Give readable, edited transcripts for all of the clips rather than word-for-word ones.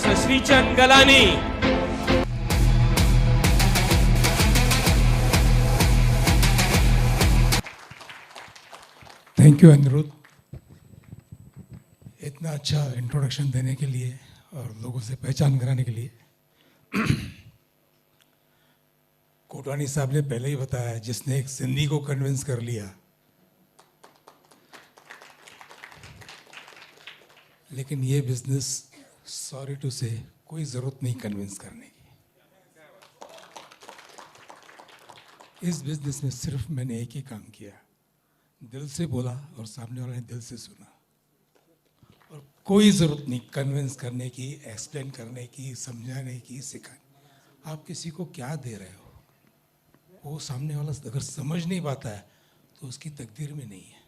शश्रीचंद Galani. Thank you Anirudh, इतना अच्छा introduction देने के लिए और लोगों से पहचान कराने के लिए। कोटवानी साहब ने पहले ही बताया, जिसने एक सिंधी को कन्विंस कर लिया, लेकिन ये बिजनेस सॉरी टू से कोई ज़रूरत नहीं कन्विंस करने की। इस बिजनेस में सिर्फ मैंने एक ही काम किया, दिल से बोला और सामने वाले ने दिल से सुना, और कोई ज़रूरत नहीं कन्विंस करने की, एक्सप्लेन करने की, समझाने की, सिखाने। आप किसी को क्या दे रहे हो, वो सामने वाला अगर समझ नहीं पाता है तो उसकी तकदीर में नहीं है।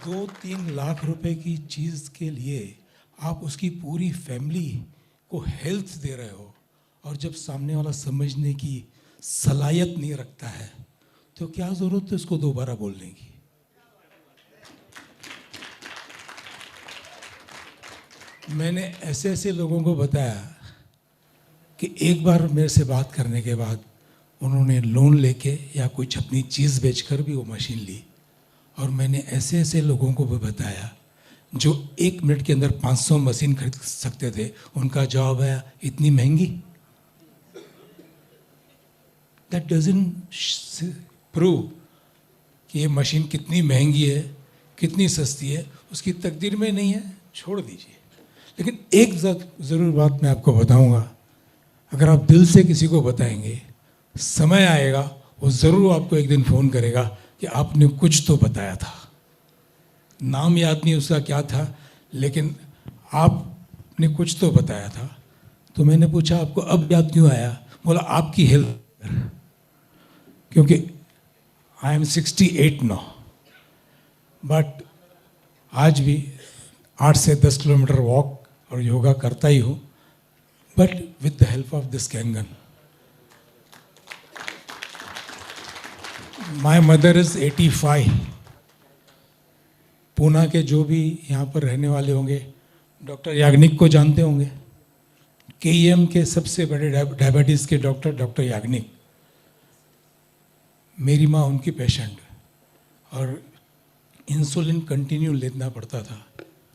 2-3 लाख रुपए की चीज़ के लिए आप उसकी पूरी फैमिली को हेल्थ दे रहे हो, और जब सामने वाला समझने की सलाहियत नहीं रखता है तो क्या ज़रूरत है उसको दोबारा बोलने की। मैंने ऐसे ऐसे लोगों को बताया कि एक बार मेरे से बात करने के बाद उन्होंने लोन लेके या कुछ अपनी चीज़ बेचकर भी वो मशीन ली, और मैंने ऐसे ऐसे लोगों को भी बताया जो 1 मिनट के अंदर 500 मशीन खरीद सकते थे, उनका जवाब है इतनी महंगी। दैट डजंट प्रूव कि ये मशीन कितनी महंगी है, कितनी सस्ती है, उसकी तकदीर में नहीं है, छोड़ दीजिए। लेकिन एक ज़रूर बात मैं आपको बताऊंगा, अगर आप दिल से किसी को बताएंगे, समय आएगा वो ज़रूर आपको एक दिन फ़ोन करेगा कि आपने कुछ तो बताया था। नाम याद नहीं उसका क्या था, लेकिन आपने कुछ तो बताया था। तो मैंने पूछा आपको अब याद क्यों आया? बोला आपकी हेल्थ, क्योंकि आई एम 68 नाउ, बट आज भी 8 से 10 किलोमीटर वॉक और योगा करता ही हूँ, but with the help of this Kangen. My mother is 85। Poona के जो भी यहाँ पर रहने वाले होंगे डॉक्टर याग्निक को जानते होंगे, केईएम के सबसे बड़े डायबिटीज़ के डॉक्टर याग्निक। मेरी माँ उनकी पेशेंट, और इंसुलिन कंटिन्यू लेना पड़ता था।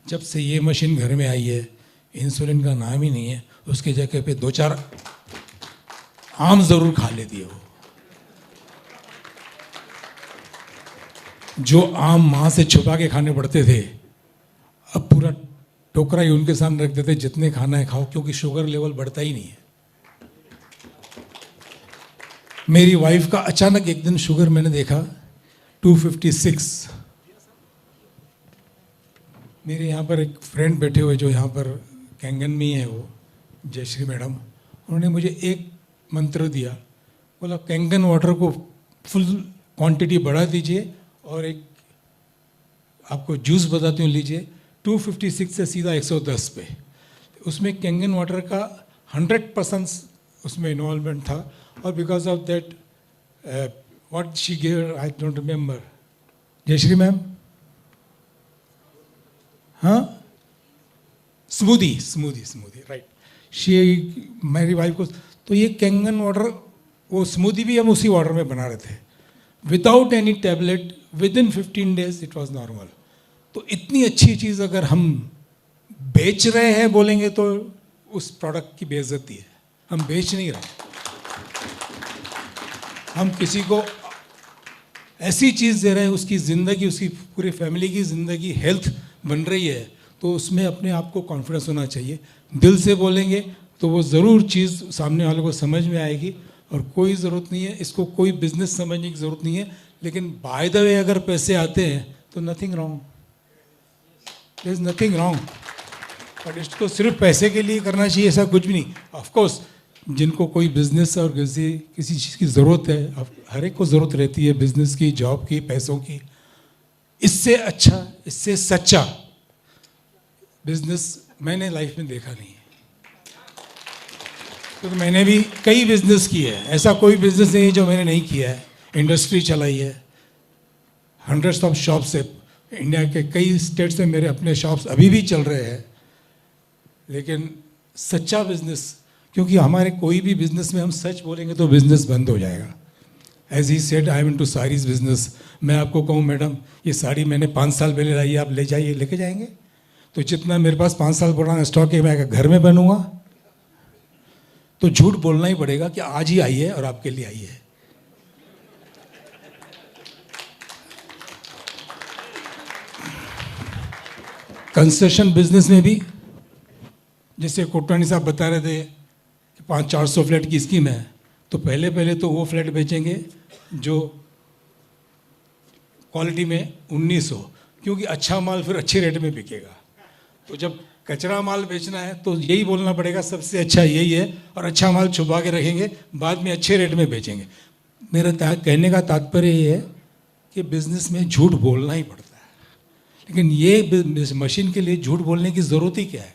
जब से ये मशीन घर में आई है, इंसुलिन का नाम ही नहीं है, उसकी जगह पे 2-4 आम ज़रूर खा लेती है वो। जो आम माँ से छुपा के खाने पड़ते थे, अब पूरा टोकरा ही उनके सामने रख देते, जितने खाना है खाओ, क्योंकि शुगर लेवल बढ़ता ही नहीं है। मेरी वाइफ का अचानक एक दिन शुगर मैंने देखा 256। मेरे यहाँ पर एक फ्रेंड बैठे हुए जो यहाँ पर कैंगन में ही है, वो जयश्री मैडम, उन्होंने मुझे एक मंत्र दिया, बोला कैंगन वाटर को फुल क्वांटिटी बढ़ा दीजिए, और एक आपको जूस बताती हूँ, लीजिए। 256 से सीधा 110 पे। उसमें कैंगन वाटर का 100% उसमें इन्वॉल्वमेंट था, और because of that what she give I don't remember. Jayashree ma'am, हाँ, स्मूदी राइट। शी मेरी वाइफ को, तो ये कैंगन वाटर, वो स्मूदी भी हम उसी वाटर में बना रहे थे, without any tablet, with in 15 days it was normal. तो इतनी अच्छी चीज़ अगर हम बेच रहे हैं बोलेंगे तो उस प्रोडक्ट की बेइज्जती है। हम बेच नहीं रहे, हम किसी को ऐसी चीज़ दे रहे हैं, उसकी ज़िंदगी, उसकी पूरी फैमिली की ज़िंदगी हेल्थ बन रही है, तो उसमें अपने आप को कॉन्फिडेंस होना चाहिए। दिल से बोलेंगे तो वो ज़रूर चीज़ सामने वाले को समझ में आएगी, और कोई ज़रूरत नहीं है, इसको कोई बिजनेस समझने की ज़रूरत नहीं है। लेकिन बाय द वे अगर पैसे आते हैं तो nothing wrong, there is nothing wrong, but इसको सिर्फ पैसे के लिए करना चाहिए ऐसा कुछ भी नहीं। ऑफ कोर्स जिनको कोई बिजनेस और किसी चीज़ की ज़रूरत है, अब हर एक को ज़रूरत रहती है बिजनेस की, जॉब की, पैसों की। इससे अच्छा, इससे सच्चा बिजनेस मैंने लाइफ में देखा नहीं है, क्योंकि मैंने भी कई बिजनेस किए हैं। ऐसा कोई बिजनेस नहीं है जो मैंने नहीं किया है। इंडस्ट्री चलाई है, हंड्रेड्स ऑफ शॉप्स है, इंडिया के कई स्टेट्स में मेरे अपने शॉप्स अभी भी चल रहे हैं, लेकिन सच्चा बिजनेस, क्योंकि हमारे कोई भी बिजनेस में हम सच बोलेंगे तो बिजनेस बंद हो जाएगा। As he said I am into saris business. मैं आपको कहूँ मैडम ये साड़ी मैंने 5 साल पहले लाई है, आप ले जाइए, लेके जाएंगे? तो जितना मेरे पास 5 साल पुराना स्टॉक है मैं घर में बनूंगा, तो झूठ बोलना ही पड़ेगा कि आज ही आई है और आपके लिए आई है। कंस्ट्रक्शन बिजनेस में भी जैसे कोटवानी साहब बता रहे थे कि 500-400 फ्लैट की स्कीम है, तो पहले तो वो फ्लैट बेचेंगे जो क्वालिटी में 1900, क्योंकि अच्छा माल फिर अच्छे रेट में बिकेगा। तो जब कचरा माल बेचना है तो यही बोलना पड़ेगा सबसे अच्छा यही है, और अच्छा माल छुपा के रखेंगे, बाद में अच्छे रेट में बेचेंगे। मेरा कहने का तात्पर्य ये है कि बिजनेस में झूठ बोलना ही पड़ता है, लेकिन ये मशीन के लिए झूठ बोलने की ज़रूरत ही क्या है?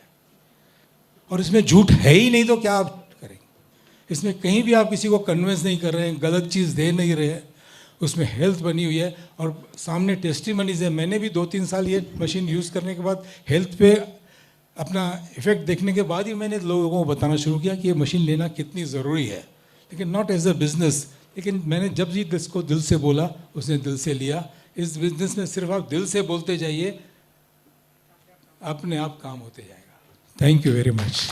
और इसमें झूठ है ही नहीं तो क्या आप करेंगे? इसमें कहीं भी आप किसी को कन्विंस नहीं कर रहे हैं, गलत चीज़ दे नहीं रहे हैं। उसमें हेल्थ बनी हुई है और सामने टेस्टिमनीज है। मैंने भी 2-3 साल ये मशीन यूज़ करने के बाद हेल्थ पे अपना इफेक्ट देखने के बाद ही मैंने लोगों को बताना शुरू किया कि ये मशीन लेना कितनी ज़रूरी है, लेकिन नॉट एज अ बिज़नेस। लेकिन मैंने जब भी इसको दिल से बोला, उसने दिल से लिया। इस बिज़नेस में सिर्फ आप दिल से बोलते जाइए, अपने आप काम होते जाएगा। Thank you very much.